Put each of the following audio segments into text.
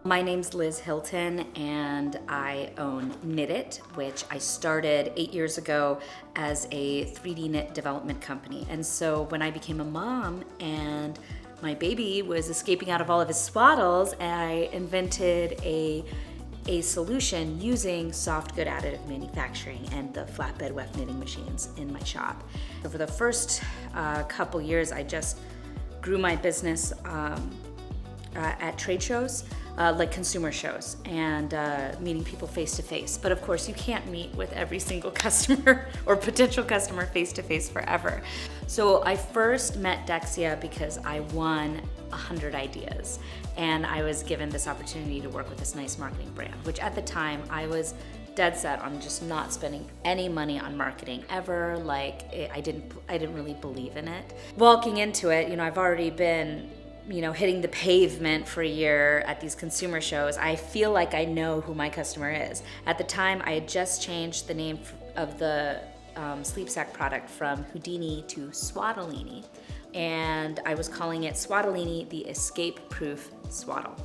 My name's Liz Hilton and I own Knit It, which I started 8 years ago as a 3D knit development company. And so when I became a mom and my baby was escaping out of all of his swaddles, I invented a solution using soft good additive manufacturing and the flatbed weft knitting machines in my shop. Over the first couple years, I just grew my business at trade shows, like consumer shows, and meeting people face to face. But of course, you can't meet with every single customer or potential customer face to face forever. So I first met Dexia because I won 100 ideas, and I was given this opportunity to work with this nice marketing brand, which at the time I was dead set on just not spending any money on marketing ever. I didn't really believe in it. Walking into it, I've already been hitting the pavement for a year at these consumer shows. I feel like I know who my customer is. At the time, I had just changed the name of the sleep sack product from Houdini to Swaddelini, and I was calling it Swaddelini, the escape-proof swaddle.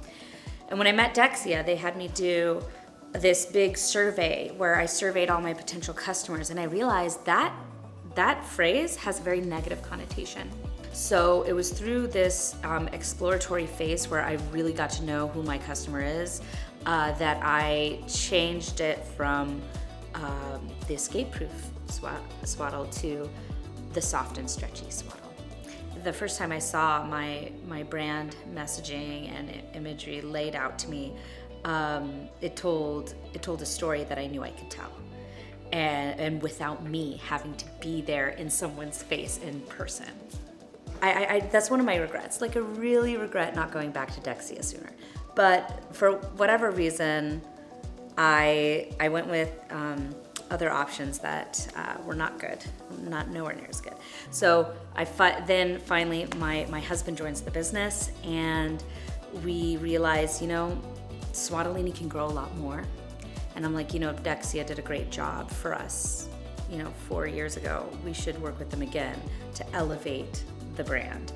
And when I met Dexia, they had me do this big survey where I surveyed all my potential customers, and I realized that that phrase has a very negative connotation. So it was through this exploratory phase where I really got to know who my customer is that I changed it from the escape-proof swaddle to the soft and stretchy swaddle. The first time I saw my brand messaging and imagery laid out to me, it told a story that I knew I could tell, and without me having to be there in someone's face in person. That's one of my regrets. I really regret not going back to Dexia sooner. But for whatever reason, I went with other options that were not good, nowhere near as good. So then finally my husband joins the business, and we realized, Swaddelini can grow a lot more. And I'm like, Dexia did a great job for us, 4 years ago. We should work with them again to elevate the brand.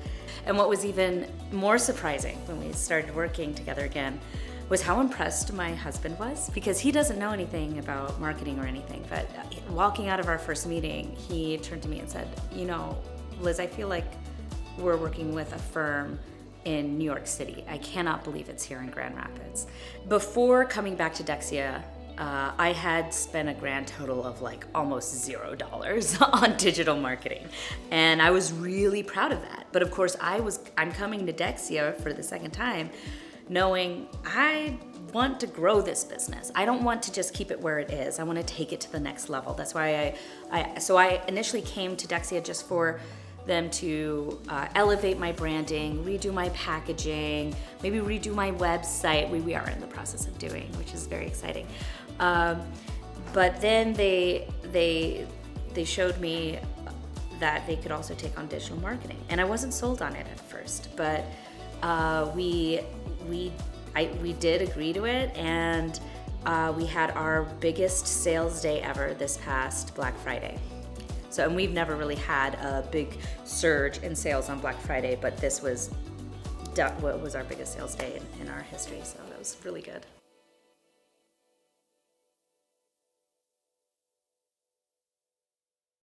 And what was even more surprising when we started working together again was how impressed my husband was, because he doesn't know anything about marketing or anything. But walking out of our first meeting, he turned to me and said, Liz, I feel like we're working with a firm in New York City. I cannot believe it's here in Grand Rapids. Before coming back to Dexia, I had spent a grand total of almost $0 on digital marketing, and I was really proud of that. But of course, I'm coming to Dexia for the second time, knowing I want to grow this business. I don't want to just keep it where it is. I want to take it to the next level. That's why I initially came to Dexia just for them to elevate my branding, redo my packaging, maybe redo my website. We are in the process of doing, which is very exciting. But then they showed me that they could also take on digital marketing, and I wasn't sold on it at first, but we did agree to it, and we had our biggest sales day ever this past Black Friday. And we've never really had a big surge in sales on Black Friday, but this was what was our biggest sales day in our history, so that was really good.